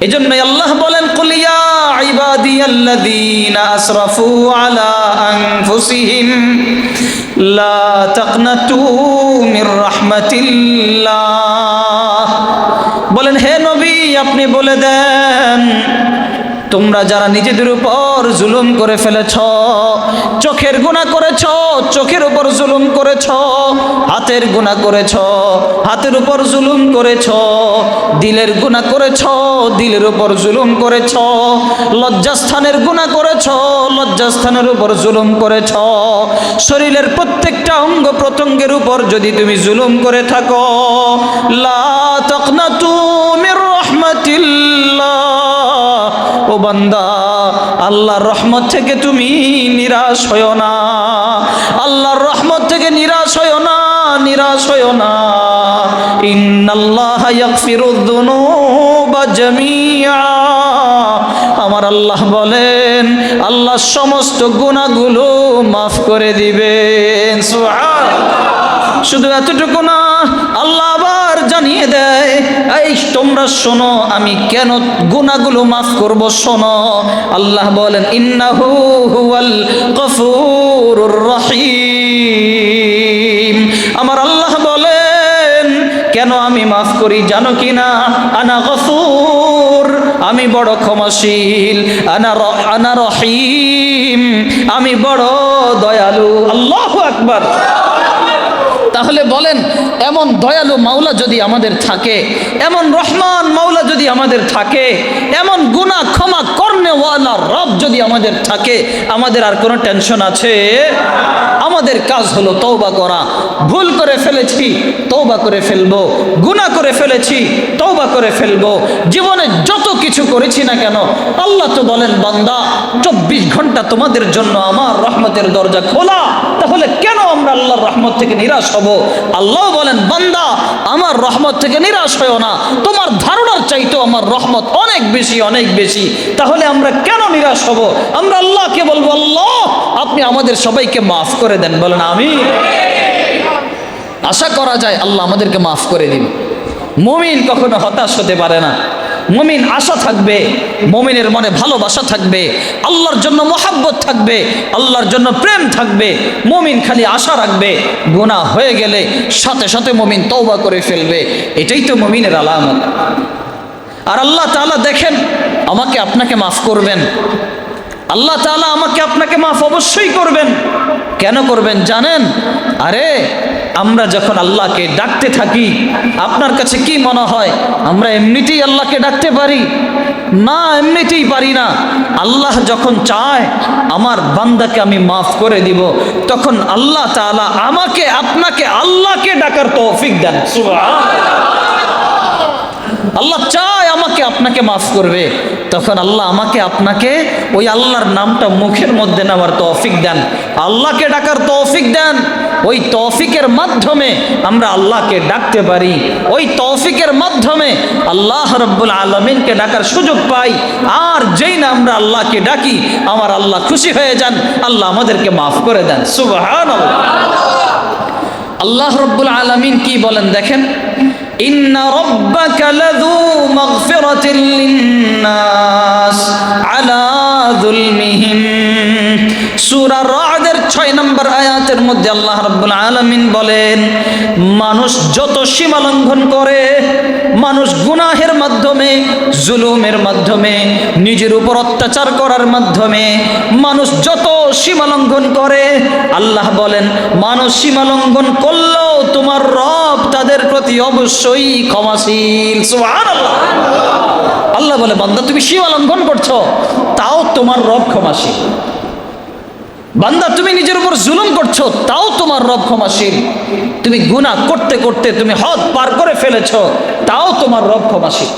এজন্যই আল্লাহ বলেন, কুল ইয়া ইবাদিয়াল্লাযীনা আসরাফু আলা আনফুসিহিম লা তাকনাতু মির রাহমাতিল্লাহ। বলেন, হে নবী, আপনি বলে দেন, তোমরা যারা নিজেদের উপর জুলুম করে ফেলেছ, চোখের গুনাহ করেছ, চোখের উপর জুলুম করেছ, হাতের গুনাহ করেছ, হাতের উপর জুলুম করেছ, দিলের গুনাহ করেছ, দিলের উপর জুলুম করেছ, লজ্জাস্থানের গুনাহ করেছ, লজ্জাস্থানের উপর জুলুম করেছ, শরীরের প্রত্যেকটা অঙ্গ প্রত্যঙ্গের উপর যদি তুমি জুলুম করে থাকো, লা তাকনাতু মির রাহমাতিল্লাহ, ও বান্দা, আল্লাহর রহমত থেকে তুমি নিরাশ হয়ো না, আল্লাহর রহমত থেকে নিরাশ হয়ো না, নিরাশ হয়ো না। ইন্নাল্লাহা ইয়াগফিরুয যুনুবা জামিআ, আমার আল্লাহ বলেন, আল্লাহ সমস্ত গুনাহগুলো মাফ করে দিবেন। সুবহানাল্লাহ। শুধু এতটুকু না, আল্লাহ আবার জানিয়ে দেয়, এই তোমরা শোনো, আমি কেন গুনাহগুলো মাফ করব, শোনো। আল্লাহ বলেন, ইন্নাহু হুয়াল গফুরুর রহিম। আমার আল্লাহ বলেন, কেন আমি মাফ করি জানো কি না? আনা গফুর, আমি বড় ক্ষমাশীল, আনা রহিম, আমি বড় দয়ালু। আল্লাহু আকবার। তাহলে বলেন, এমন দয়ালু মাওলা যদি আমাদের থাকে, এমন রহমান মাওলা যদি আমাদের থাকে, এমন গুনাহ ক্ষমা করনেওয়ালা রব যদি আমাদের থাকে, আমাদের আর কোনো টেনশন আছে? আমাদের কাজ হলো তওবা করা। ভুল করে ফেলেছি, তওবা করে ফেলবো। গুনাহ করে ফেলেছি, তওবা করে ফেলবো। জীবনে যত কিছু করেছি না কেন, আল্লাহ তো বলেন, বান্দা 24 ঘন্টা তোমাদের জন্য আমার রহমতের দরজা খোলা। তাহলে কেন আমরা আল্লাহর রহমত থেকে নিরাশ হব? আল্লাহ বলেন, বান্দা, আমার রহমত থেকে নিরাশ হয়ো না, তোমার ধারণার চাইতেও আমার রহমত অনেক বেশি, অনেক বেশি। তাহলে আমরা কেন নিরাশ হব? আমরা আল্লাহকে বলবো, আল্লাহ আপনি আমাদের সবাইকে মাফ করে দেন। বলেন আমিন। আশা করা যায় আল্লাহ আমাদেরকে মাফ করে দিন। মুমিন কখনো হতাশ হতে পারে না, মুমিন আশা থাকবে, মুমিনের মনে ভালোবাসা থাকবে, আল্লাহর জন্য মহাব্বত থাকবে, আল্লাহর জন্য প্রেম থাকবে। মুমিন খালি আশা রাখবে, গুনাহ হয়ে গেলে সাথে সাথে মুমিন তওবা করে ফেলবে। এটাই তো মুমিনের আলামত। আর আল্লাহ তাআলা দেখেন, আমাকে আপনাকে মাফ করবেন, আল্লাহ তাআলা আমাকে আপনাকে মাফ অবশ্যই করবেন। কেন করবেন জানেন? আরে আমরা যখন আল্লাহকে ডাকতে থাকি, আপনার কাছে কি মনে হয় আমরা এমনিতেই আল্লাহকে ডাকতে পারি? না, এমনিতেই পারি না। আল্লাহ যখন চায় আমার বান্দাকে আমি মাফ করে দিব, তখন আল্লাহ তাআলা আমাকে আপনাকে আল্লাহকে ডাকার তৌফিক দেন। সুবহানাল্লাহ। আল্লাহ চায় আমাকে আপনাকে মাফ করবে, তখন আল্লাহ আমাকে আপনাকে ওই আল্লাহর নামটা মুখের মধ্যে নেওয়ার তৌফিক দেন, আল্লাহকে ডাকার তৌফিক দেন। ওই তৌফিকের মাধ্যমে আমরা আল্লাহকে ডাকতে পারি, ওই তৌফিকের মাধ্যমে আল্লাহ রাব্বুল আলামিনকে ডাকার সুযোগ পাই। আর যেই না আমরা আল্লাহকে ডাকি, আমার আল্লাহ খুশি হয়ে যান, আল্লাহ আমাদেরকে মাফ করে দেন। সুবহানাল্লাহ। আল্লাহ রাব্বুল আলামিন কি বলেন দেখেন, ইন্না রাব্বাকা লাযু মাগফিরাতিন লিন্নাস আলা যুলমিহিম। সূরা রা'দের 6 নম্বর আয়াতের মধ্যে আল্লাহ রাব্বুল আলামিন বলেন, মানুষ যত সীমা লঙ্ঘন করে, মানুষ গুনাহের মাধ্যমে, জুলুমের মাধ্যমে, নিজের উপর অত্যাচার করার মাধ্যমে মানুষ যত সীমা লঙ্ঘন করে, আল্লাহ বলেন, মানুষ সীমা লঙ্ঘন করলেও তোমার রব তাদের প্রতি অবশ্যই ক্ষমাশীল। সুবহানাল্লাহ। আল্লাহ বলে, বান্দা তুমি সীমা লঙ্ঘন করছো, তাও তোমার রব ক্ষমাশীল। বান্দা তুমি নিজের উপর জুলুম করছো, তাও তোমার রব ক্ষমাশীল। তুমি গুনাহ করতে করতে তুমি হদ পার করে ফেলেছো, তাও তোমার রব ক্ষমাশীল।